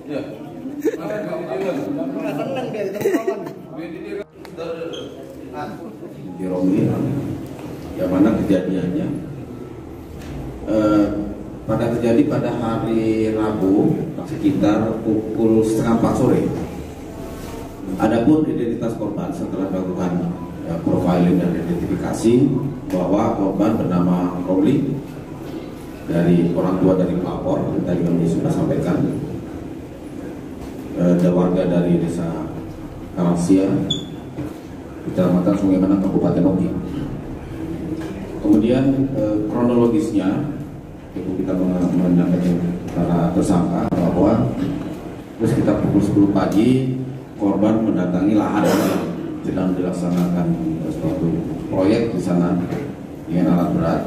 Ya. Nggak seneng dia ketemu Di Romli, yang mana kejadiannya terjadi pada hari Rabu sekitar pukul 3:30 sore. Adapun identitas korban setelah dilakukan profiling dan identifikasi bahwa korban bernama Romli, dari orang tua dari pelapor, tadi kami sudah sampaikan, ada warga dari desa Karangsia, Kecamatan Sungai Menang, Kabupaten Oki. Kemudian kronologisnya itu kita menyampaikan para tersangka bahwa sekitar pukul 10 pagi korban mendatangi lahan yang sedang dilaksanakan suatu proyek di sana dengan alat berat.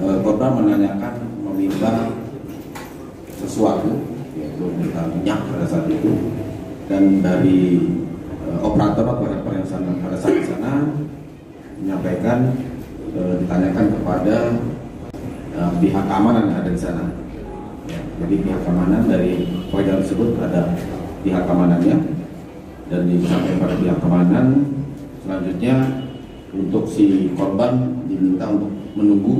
Korban menanyakan, meminta sesuatu, yaitu minta minyak pada saat itu, dan dari operator atau helper yang pada saat di sana menyampaikan, ditanyakan kepada pihak keamanan yang ada di sana. Jadi pihak keamanan dari proyek tersebut ada pihak keamanannya, dan disampaikan pada pihak keamanan selanjutnya untuk si korban diminta untuk menunggu,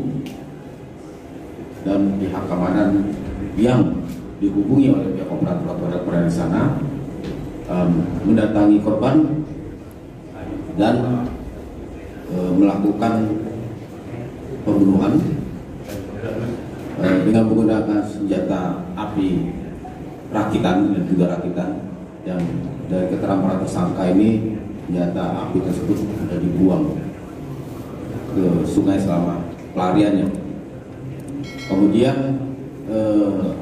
dan pihak keamanan yang dihubungi oleh pihak operator atau helper di sana mendatangi korban dan melakukan pembunuhan dengan menggunakan senjata api rakitan dan juga rakitan, yang dari keterangan para tersangka ini senjata api tersebut sudah dibuang ke sungai selama pelariannya. Kemudian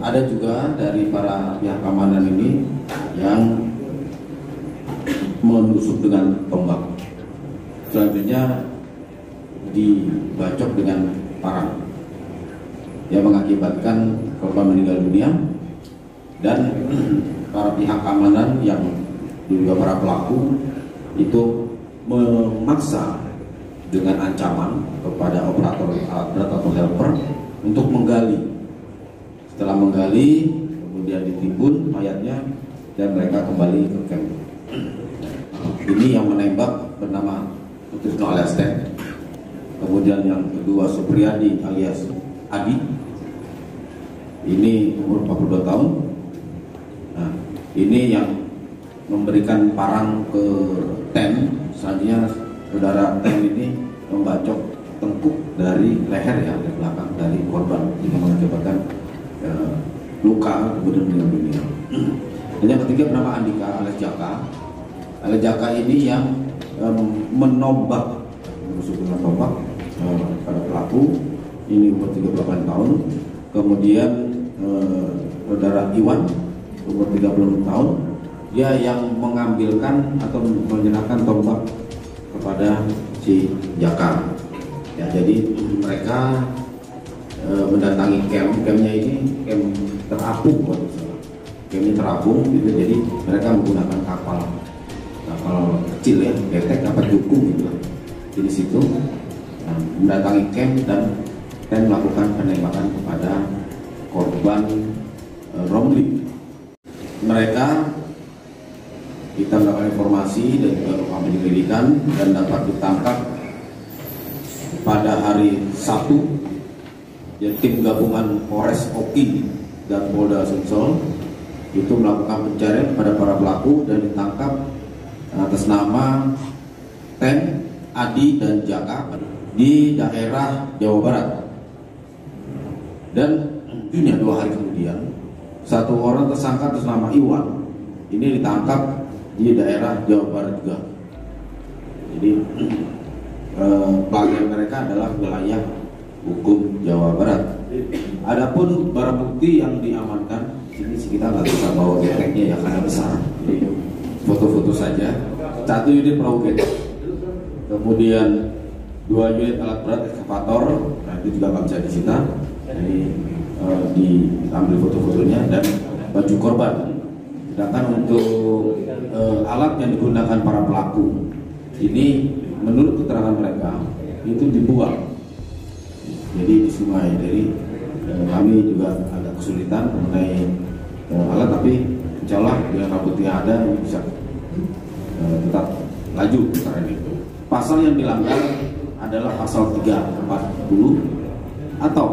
ada juga dari para pihak keamanan ini yang menusuk dengan tombak, selanjutnya dibacok dengan parang yang mengakibatkan korban meninggal dunia, dan para pihak keamanan yang juga para pelaku itu memaksa dengan ancaman kepada operator alat berat atau helper untuk menggali. Setelah menggali, kemudian ditimbun mayatnya dan mereka kembali ke camp. Ini yang menembak bernama Putrisno alias Ten. Kemudian yang kedua Supriyadi alias Adi, ini umur 42 tahun. Nah, ini yang memberikan parang ke Ten. Selanjutnya saudara Ten ini membacok tengkuk dari leher, ya, dari belakang dari korban, yang mengakibatkan luka, kemudian meninggal dunia. Dan yang ketiga bernama Andika alias Jaka. Alias Jaka ini yang menusuk dengan tombak pada pelaku, ini umur 38 tahun. Kemudian saudara Iwan umur 30 tahun, dia yang mengambilkan atau menyenangkan tombak kepada si Jaka. Ya, jadi mereka mendatangi campnya ini camp terapung, campnya terapung gitu. Jadi mereka menggunakan kapal kecil, ya, getek, kapal jukung gitu di situ, mendatangi camp dan melakukan penembakan kepada korban Romli. Mereka, kita mendapatkan informasi dan juga melakukan penyelidikan dan dapat ditangkap pada hari Sabtu. Ya, tim gabungan Polres Oki dan Polda Sumsel itu melakukan pencarian pada para pelaku dan ditangkap atas nama Ten, Adi, dan Jaka di daerah Jawa Barat. Dan tentunya 2 hari kemudian, satu orang tersangka atas nama Iwan ini ditangkap di daerah Jawa Barat juga. Jadi bagian mereka adalah wilayah hukum Jawa Barat. Adapun barang bukti yang diamankan, ini kita nggak bisa bawa geteknya, ya, karena besar. Jadi foto-foto saja. 1 unit perahu getek, kemudian 2 unit alat berat ekskavator, nah itu juga nggak bisa disita. Jadi diambil foto-fotonya dan baju korban. Sedangkan untuk alat yang digunakan para pelaku ini, menurut keterangan mereka itu dibuang, jadi di sungai. Jadi kami juga agak kesulitan mengenai alat, tapi insya Allah dengan alat bukti yang ada bisa tetap laju perkara ini. Pasal yang dilanggar adalah pasal 340 atau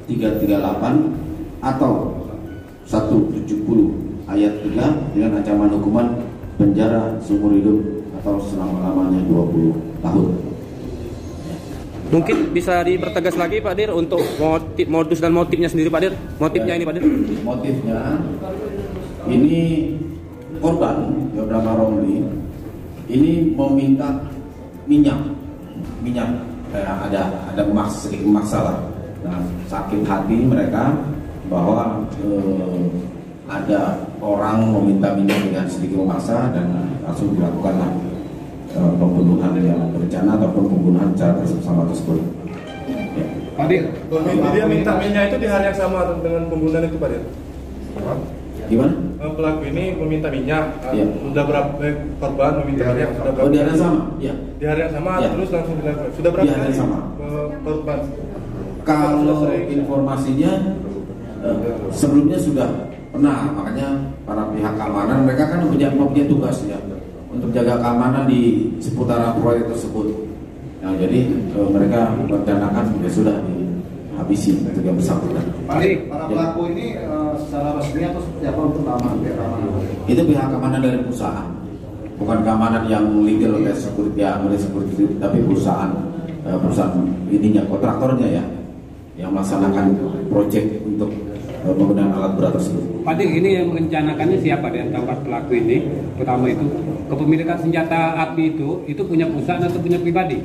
338 atau 170 ayat 3 dengan ancaman hukuman penjara seumur hidup atau selama-lamanya 20 tahun. Mungkin bisa dipertegas lagi Pak Dir untuk modus dan motifnya sendiri Pak Dir. Motifnya ini Pak Dir. Motifnya ini korban Yodama Romli ini meminta minyak ada sedikit masalah. Nah, sakit hati mereka bahwa ada orang meminta minyak dengan sedikit memaksa dan langsung dilakukan pembunuhan yang berencana ataupun pembunuhan secara bersama tersebut. Ya. Pak Dir, dia minta minyak itu di hari yang sama dengan pembunuhan itu Pak Dir? Gimana? Pelaku ini meminta minyak, ya. Sudah berapa korban meminta minyak? Sudah berapa? Di hari yang sama, ya. Di hari yang sama, ya. Terus langsung dilakukan. Sudah berapa? Di hari yang sama. Korban? Kalau informasinya sebelumnya sudah pernah, makanya para pihak keamanan mereka kan mempunyai tugas ya untuk jaga keamanan di seputaran proyek tersebut. Nah, jadi mereka merencanakan sudah dihabisi untuk yang bersangkutan. Para pelaku ini secara resmi atau seperti apa untuk keamanan? Itu pihak keamanan dari perusahaan, bukan keamanan yang legal oleh security, tapi perusahaan ininya, kontraktornya ya, yang melaksanakan proyek untuk menggunakan alat berat tersebut. Pak Dir, ini yang merencanakannya siapa di antara empat pelaku ini? Pertama itu kepemilikan senjata api itu punya perusahaan atau punya pribadi?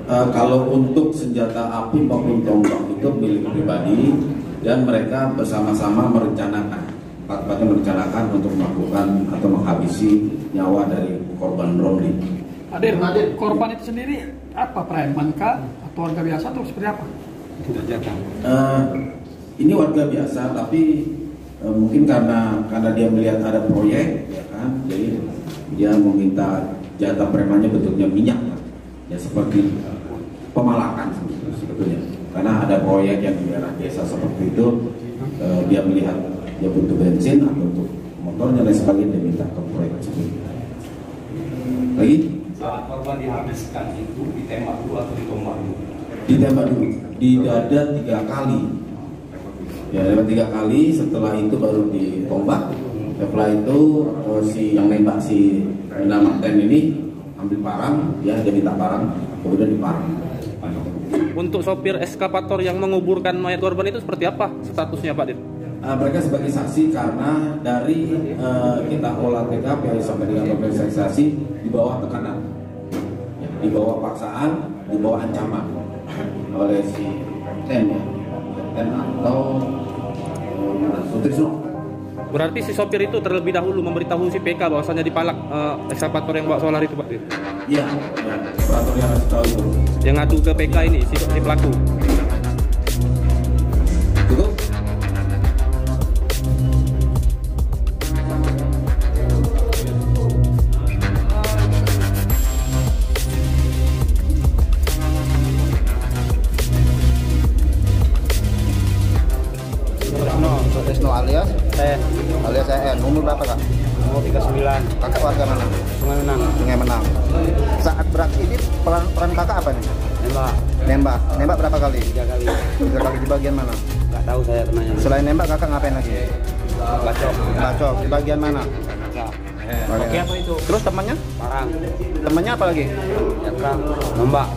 Kalau untuk senjata api maupun tombak itu milik pribadi dan mereka bersama-sama merencanakan untuk melakukan atau menghabisi nyawa dari korban Romli. Pak Dir, korban itu sendiri apa, preman kah atau warga biasa atau seperti apa? Tidak jaga. Ini warga biasa, tapi mungkin karena dia melihat ada proyek, ya kan, jadi dia meminta jatah premannya bentuknya minyak, ya seperti pemalakan sebetulnya. Karena ada proyek yang di daerah desa seperti itu, dia melihat dia butuh bensin atau untuk motornya dan sebagainya, dia minta ke proyek tersebut. Lagi? Saat korban dihabiskan itu ditembak dulu atau ditombak dulu? Ditembak dulu, di dada 3 kali. Ya, 3 kali, setelah itu baru ditombak. Setelah itu si yang nembak si nama Ten ini ambil parang, dia minta parang, kemudian diparang. Untuk sopir eskavator yang menguburkan mayat korban itu seperti apa statusnya Pak Dir? Mereka sebagai saksi karena dari kita olah TKP sampai dengan pemeriksaan di bawah tekanan, ya, di bawah paksaan, di bawah ancaman oleh si Ten ya. Atau Sutrisno. Berarti si sopir itu terlebih dahulu memberitahu si PK bahwasannya dipalak ekskavator yang bawa solar itu Pak Dir? Iya, ekskavator yang harus tahu itu. Yang ngadu ke PK ini si pelaku. Cukup? Sutrisno alias EN. Umur berapa kak? Umur 39. Kakak warga mana? Sungai Menang. Saat beraksi ini peran kakak apa nih? Nembak berapa kali? 3 kali. 3 kali di bagian mana? Nggak tahu saya kenanya. Selain nembak kakak ngapain lagi? Bacok di bagian mana? Oke, apa itu? Terus temannya? Parang. Temannya apa lagi? Jatang. Lembak.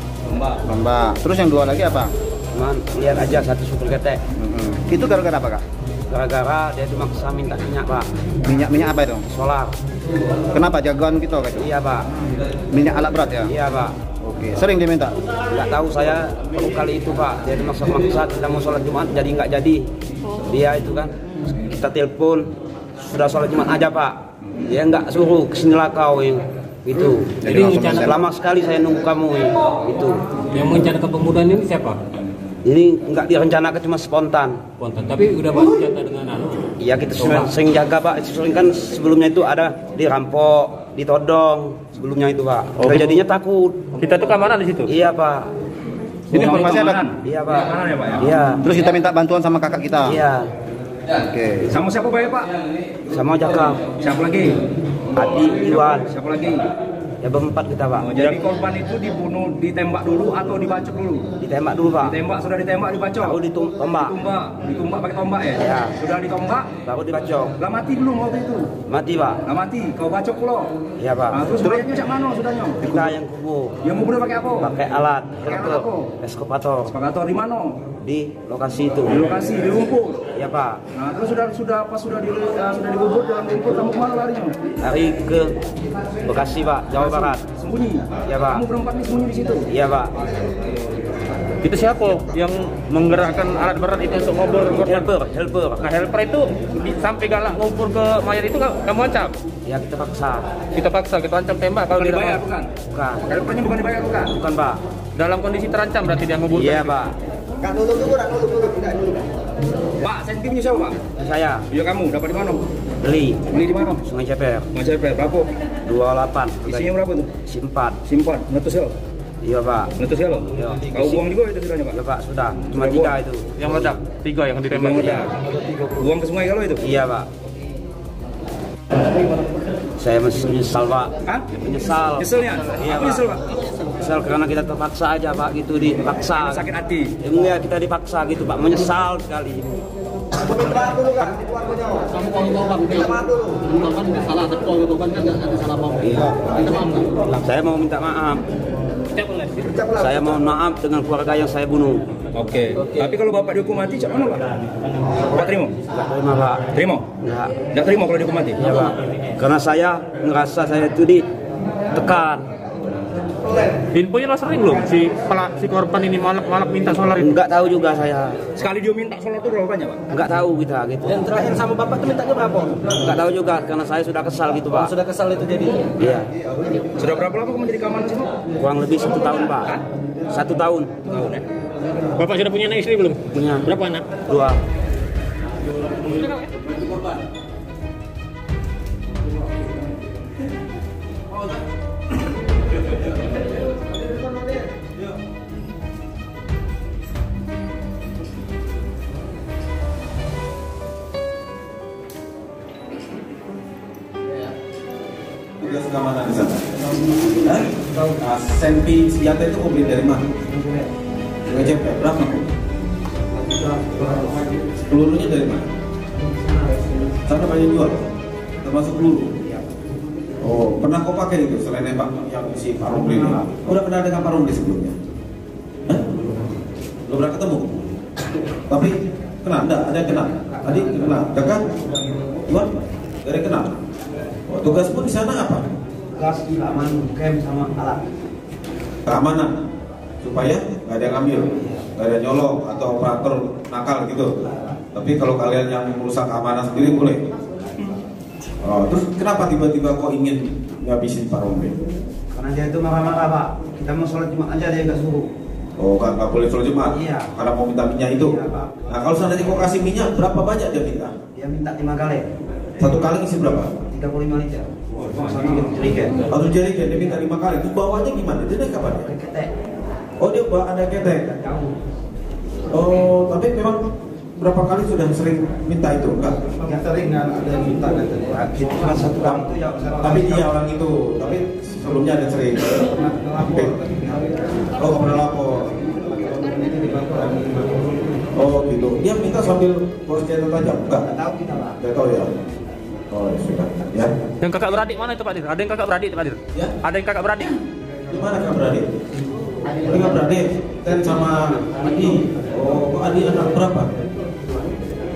Terus yang 2 lagi apa? Cuman lihat aja satu supir ketek. Itu gara-gara apa kak? Gara-gara dia tuh maksa minta minyak Pak. Minyak apa itu? Solar. Kenapa jagoan gitu kak? Iya Pak. Minyak alat berat ya? Iya Pak. Oke. Sering dia minta? Nggak tahu saya baru kali itu Pak. Dia tuh maksa kita mau sholat Jumat jadi nggak jadi. Dia itu kan kita telepon sudah sholat Jumat aja Pak. Dia nggak suruh kesinilah kau itu. Jadi lama sekali saya nunggu kamu itu. Yang merencanakan pembunuhan ini siapa? Ini nggak direncanakan, cuma spontan. Tapi udah bawa senjata dengan Iya, kita sering jaga Pak. Sering kan sebelumnya itu ada dirampok, ditodong sebelumnya itu Pak. Jadinya takut. Kita tuh keamanan di situ. Iya Pak. Ini informasi ada? Iya Pak. Ya, Pak, ya? Iya. Terus kita minta bantuan sama kakak kita. Iya. Oke. Sama siapa Pak ya Pak? Sama Jaka, Siapa lagi? Adi, Iwan, Siapa lagi? ya berempat kita Pak. Oh, jadi korban itu dibunuh, ditembak dulu atau dibacok dulu? Ditembak dulu Pak. Ditembak, sudah ditembak, dibacok? Baru ditombak. Ditombak pakai tombak ya? Ya. Sudah ditombak? Baru dibacok. Lah mati belum waktu itu? Mati Pak. Lah mati, kau bacok pula? Iya Pak. Nah, terus mayatnya cak mana sudahnya? Kita yang kubur. Yang mau pakai apa? Pakai alat, Pakai alat apa? eskavator Sepagator di mana? di lokasi itu. Di lokasi, di lumpur. Iya Pak. Nah, terus sudah dikubur dalam lumpur, kamu kemana larinya? Lari ke Bekasi Pak, Jawa Barat. Sembunyi? Iya Pak. Kamu berempat nih sembunyi di situ? Iya Pak. Itu siapa yang menggerakkan alat berat itu untuk ngobor korban? Helper. Nah, helper itu sampai galak ngumpul ke mayat itu kamu ancam? Ya kita paksa. Kita ancam tembak kalau Bukan tidak dibayar, mau. bukan? Bukan. Helpernya bukan dibayar, bukan? Bukan Pak. Dalam kondisi terancam berarti dia nguburkan. Iya Pak. Kak dulu, tidak dulu. Pak, sentimnya siapa Pak? Saya Iya kamu, dapat di mana? beli Beli di mana? Sungai Ceper Macam berapa? 28. Isinya berapa tuh? Simpat. Simpan, netus ya? Iya Pak. Netus ya lo? Iya. Kau buang juga itu sudahnya Pak? Iya Pak, sudah. Cuma Sudah 3 buang? itu. Yang meledak, 3 yang ditembak. Buang udah. Buang ke sungai kalau itu? Iya Pak. Saya masih menyesal Pak. Hah? Menyesal. Nyeselnya? Iya Aku Pak. nyesel Pak. Menyesal karena kita terpaksa aja Pak, gitu dipaksa. Karena sakit hati. Enggak, kita dipaksa gitu Pak. Menyesal sekali. Kamu kalau korban korban nggak salah, tapi kalau korban kan nggak ada salah apa. Iya. Minta maaf nggak? Saya mau minta maaf. Saya mohon maaf dengan keluarga yang saya bunuh. Oke. Tapi kalau Bapak dihukum mati, cak mana Pak? Bapak terima? Enggak terima Pak. Terima? Enggak. Enggak terima kalau dihukum mati? Iya Pak. Karena saya ngerasa saya itu ditekan. Infonya lah sering belum si korban ini malak minta solar itu. Enggak tahu juga saya. Sekali dia minta solar itu berapa banyak Pak? Enggak tahu kita gitu. Dan terakhir sama bapak tuh mintanya berapa? Enggak tahu juga karena saya sudah kesal gitu Pak. Sudah kesal itu jadi. Iya. Sudah berapa lama kamu jadi keamanan sini? Kurang lebih 1 tahun Pak. 1 tahun. Tahun ya? Bapak sudah punya anak istri belum? Punya. Berapa anak? 2. Tugas keamanan di sana. Nah, senpi senjata itu kau beli dari mana? Sungai Ceper berapa? Pelurunya dari mana? Sana banyak jual, termasuk peluru. Oh, pernah kau pakai itu selain nembak yang si Pak Romli ini? Udah pernah dengan Pak Romli sebelumnya? Hah? Belum pernah ketemu? Tapi kenal? Enggak, ada yang kenal? Tadi kenal? Kakak? Iwan? Dari kenal? Oh, tugasmu di sana apa? Tugas keamanan camp sama alat. Keamanan supaya nggak ada yang ambil, nggak ada nyolong atau operator nakal gitu. Tapi kalau kalian yang merusak keamanan sendiri boleh. Oh, terus kenapa tiba-tiba kok ingin ngabisin Pak Romli? Karena dia itu marah-marah Pak. Kita mau sholat Jumat aja dia nggak suruh. Oh, nggak boleh sholat Jumat? Iya. Karena mau minta minyak itu? Iya, Pak. Nah, kalau seandainya kau kasih minyak, berapa banyak dia minta? Dia minta 5 kali. Satu kali isi berapa? 35 liter. Satu jerigen. Satu jerigen dia minta 5 kali. Terus bawanya gimana? Dia naik kapan? Ketek. Oh, dia bawa ada ketek? Jauh. Oh, tapi memang berapa kali sudah sering minta itu? Enggak? Yang sering kan ada yang minta katanya. Cuma 1 kali itu ya. Tapi dia orang itu, tapi sebelumnya ada sering. Oke. Oh, nggak pernah lapor. Oh gitu. Dia minta sambil bawa senjata tajam? Enggak? Nggak tahu kita Pak. Nggak tahu ya. Oh ya sudah. Ya. Yang kakak beradik mana itu Pak Dir? Ada yang kakak beradik Pak Dir? Ya. Ada yang kakak beradik? Di mana kak beradik? Ini kak beradik. Ten sama Adi. Oh, kok Adi anak berapa?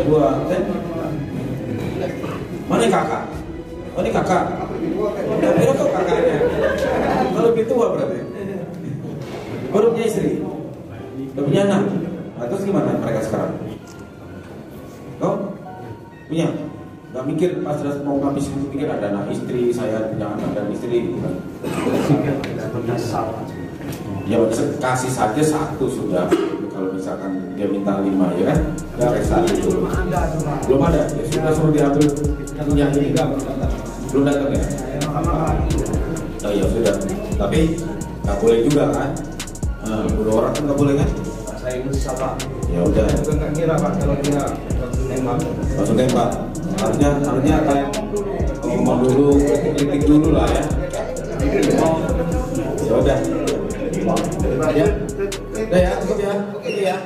2. Ten. Mana kakak? Oh ini kakak. Ya, kira kok kakaknya. Kalau lebih tua berarti. Baru punya istri. Udah punya anak. Nah, terus gimana mereka sekarang? Kau punya? Gak mikir pas mau ngabis mikir ada anak istri, saya punya anak dan istri gitu kan? Ya kasih saja 1 sudah. Kalau misalkan dia minta 5 ya kan? Ya kayak 1 itu. Belum ada. Ya sudah suruh diambil punya ini. Belum datang ya? Oh ya sudah. Tapi nggak boleh juga kan? Nah, 2 orang kan nggak boleh kan? Saya emosi Pak. Ya udah. Saya juga nggak kira Pak kalau dia nembak. Langsung tembak. Harusnya kalian ngomong dulu, kritik dulu lah ya. Ya udah. Ya. Udah ya, cukup ya. Oke ya.